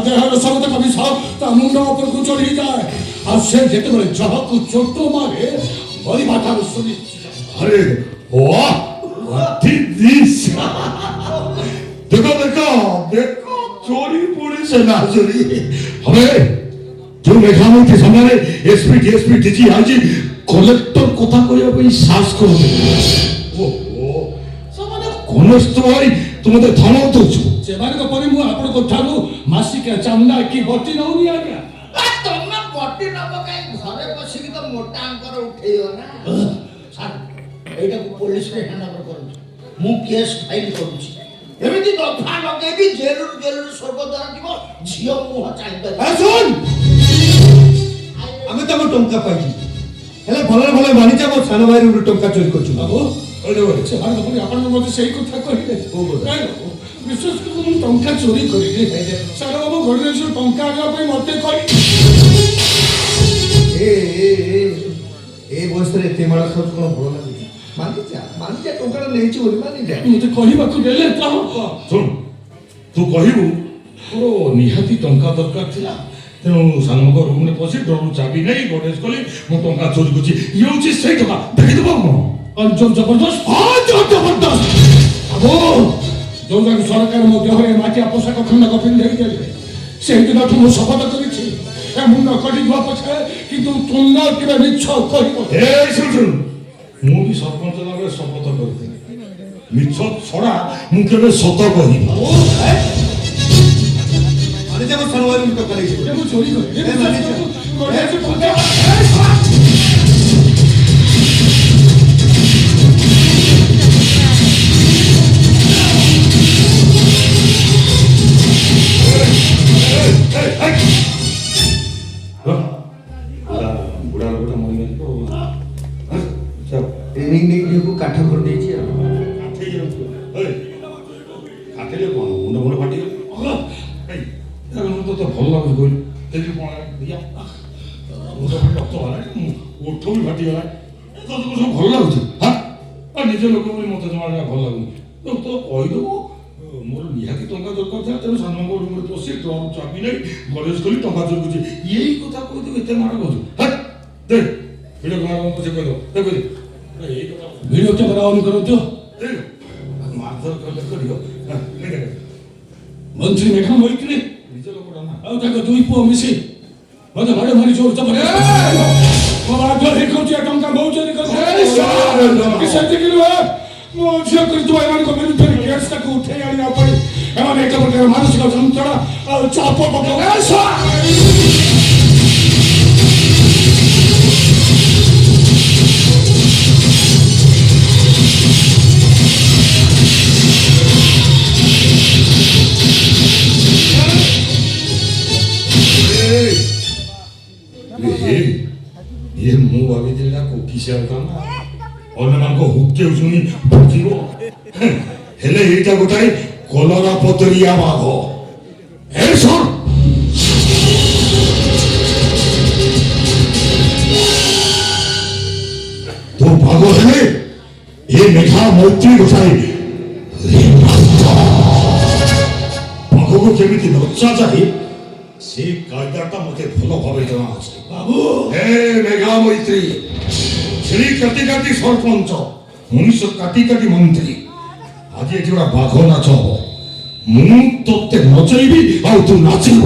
ଦେହର ସମସ୍ତ ବିଷ ତା ମୁଣ୍ଡ ଉପରକୁ ଚଢ଼ିଯାଏ ଆଉ ସେ ଯେତେବେଳେ ଜହକୁ ଚୋଟ ମାରେ ମରିବା ଠାରୁ ସୁନିଶ୍ଚିତ। अरे वाह what did this देखो देखो देखो चोरी पुलिस है ना चोरी हमें जो मेघामती सामने एसपी डीएसपी डीजी आजी कलेक्टर कथा कहया पे साहस करते ओहो सामान्य कनेस्टेबल तुम्हें थाना दउछु ସେମାନଙ୍କ ପରେ ମୁଁ ଆପଣଙ୍କ ଠାରୁ ମାସିକିଆ ଚାନ୍ଦା କି ବଟି ନଉନି ଆଜ୍ଞା। ତମେ ବଟି ନବ କାଇଁ ଘରେ ବସିକି ତ ମୋଟା ଅଙ୍କର ଉଠେଇବ ନା। ସାର୍ ଏଇଟାକୁ ପୋଲିସରେ ହ୍ୟାଣ୍ଡଓଭର କରୁଛି ମୁଁ କେସ୍ ଫାଇଲ୍ କରୁଛି ଏମିତି ଦଫା ଲଗେଇବି ଜେଲରୁ ସ୍ୱର୍ଗ ଦ୍ୱାରା ଯିବ ଝିଅ ମୁହଁ ଚାହିଁପାରିବ। ଶୁଣ ଆମେ ତମ ଟଙ୍କା ପାଇଛୁ ହେଲେ ଭଲରେ ଭଲ ମାନିଛ ମୋ ସାନ ଭାଇରୁ ଗୋଟେ ଟଙ୍କା ଚୋରି କରୁଛୁ ବାବୁ ସେମାନଙ୍କ ପରେ ଆପଣ ମୋତେ ସେଇ କଥା କହିଲେ ବିଶ୍ୱାସ କରନ୍ତୁ ମୁଁ ଟଙ୍କା ଚୋରି କରିଲି ସାର ବାବୁ ଘରେ ଟଙ୍କା ଆଣିବା ପାଇଁ ମୋତେ କହି ଏ ବୟସରେ ଏତେ ମାଳ ଖାଉଛୁ କଣ ଭଲ ଲାଗୁଛି ମାନିଯା ଟଙ୍କାଟା ନେଇଛି ବୋଲି ମାନିଯା ମୋତେ କହିବାକୁ ଦେଲେ ତ ଶୁଣ ତୁ କହିବୁ ମୋର ନିହାତି ଟଙ୍କା ଦରକାର ଥିଲା ତେଣୁ ସାନଙ୍କ ରୁମ୍ରେ ପଶି ଡ୍ରରୁ ଚାବି ନେଇ ଗଡେଜ କଲି ମୁଁ ଟଙ୍କା ଚୋରି କରୁଛି ଇଏ ହେଉଛି ସେଇ ଟଙ୍କା ଦେଖିଦେବ କଣ ଯୋଉ ଜବରଦସ୍ତ ହଁ ଯୋଉ ଜବରଦସ୍ତ ବାବୁ ଯୋଉ ଯାକ ସରକାର ମୋ ଦେହରେ ମାଟିଆ ପୋଷାକ ଖଣ୍ଡକ ପିନ୍ଧେଇ ଦେଲେ ସେଇଦିନଠୁ ମୁଁ ଶପଥ କରିଛି ଏ ମୁଣ୍ଡ କଟିଯିବା ପଛେ କିନ୍ତୁ ତୁଣ୍ଡ କେବେ ମିଛ କହିବ ଶୁଣ ଶୁଣ ମୁଁ ବି ସରପଞ୍ଚ ଭାବରେ ଶପଥ କରିଥିଲି ମିଛ ଛଡ଼ା ମୁଁ କେବେ ସତ କହିବି ମାନିଯା ମୋ ସାନ ଭାଇରୁ ଟଙ୍କା ନେଇଛି ମୁଁ ଚୋରି କରି ବୁଢ଼ା ଲୋକଟା ମରିଯିବ ଟ୍ରେନିଂ ନେଇକି କାଠ କରି ଦେଇଛି ଆଉ କାଟିଲେ କ'ଣ ମୁଣ୍ଡ ମୁଣ୍ଡ ଫାଟିଗଲେ ତ ଭଲ ଲାଗୁଛି କହିଲି ଦେଖି କ'ଣ ଦିଆ ମୁଣ୍ଡ ଫାଟି ରକ୍ତ ବାହାରିଲାଣି ଓଠ ବି ଫାଟିଗଲା ସବୁ ଭଲ ଲାଗୁଛି ହଁ ନିଜ ଲୋକ ବୋଲି ମୋତେ ଜମା ଭଲ ଲାଗୁନି ତ କହିଦେବୁ ମୋର ନିହାତି ଟଙ୍କା ଦରକାର ଥିଲା ତେଣୁ ସାନଙ୍କ ରୁମ୍ରେ ପଶି ଡ୍ରମ୍ ଚାବି ନେଇ ଗଡେଜ କରି ଟଙ୍କା ଚୋରୁଛି ଏଇ କଥା କହିଦେବୁ ଏତେ ମାଡ଼ କରୁଛୁ ଦେ ଭିଡ଼ିଓ କ୍ୟାମେରା ପଛେ କହିଦେବ ଦେଖ ଏଇ କଥା ଭିଡ଼ିଓ କ୍ୟାମେରା ଅନ୍ କରନ୍ତୁ ମାରଧର କଲେ କରିବ ମନ୍ତ୍ରୀ ମେଘା ମଇତ୍ରୀ ନିଜ ଲୋକଟା ନା ଆଉ ତାଙ୍କ ଦୁଇ ପୁଅ ମିଶି ମୋତେ ମାଡ଼ ମାରି ଚୋର ମୋ ବାଧ୍ୟ ହେଇକଉଛି ଟଙ୍କା ବହୁ ଚୋରି କରୁଛି ସେତିକି ନୁହେଁ ମୋ ଝିଅ କରିଥିବା ଏମାନଙ୍କ ବିରୁଦ୍ଧରେ କେସ୍ ତାକୁ ଉଠେଇ ଆଣିବା ପାଇଁ ଏମାନେ ଏକ ପ୍ରକାର ମାନସିକ ଯନ୍ତ୍ରଣା ଆଉ ଚାପ ପକାଉ ये ମୁଁ ଭାବିଥିଲି ନା କୋକିସିଆ ନା ଅନ୍ୟମାନଙ୍କ ହୁକେ ଶୁଣି ବୁଝିବ ହେଲେ ଏଇଟା ଗୋଟାଏ କଲରା ପତରିଆ ବାଘ ଏ ଶୁଣ ତୋ ବାଘ ହେଲେ ଏ ମେଘା ମୈତ୍ରୀ ଗୋଟାଏ ବାଘକୁ କେମିତି ନଚା ଯାଏ ସେ କାଇଦାଟା ମୋତେ ଭଲ ଭାବେ ଜଣା ଅଛି ବାବୁ ହେ ମେଘା ମୈତ୍ରୀ ଛେଳି କାଟି କାଟି ସରପଞ୍ଚ ମଣିଷ କାଟି କାଟି ମନ୍ତ୍ରୀ ଆଜି ଏଠି ଗୋଟେ ବାଘ ନାଚ ହବ ମୁଁ ତୋତେ ନଚେଇବି ଆଉ ତୁ ନାଚିବ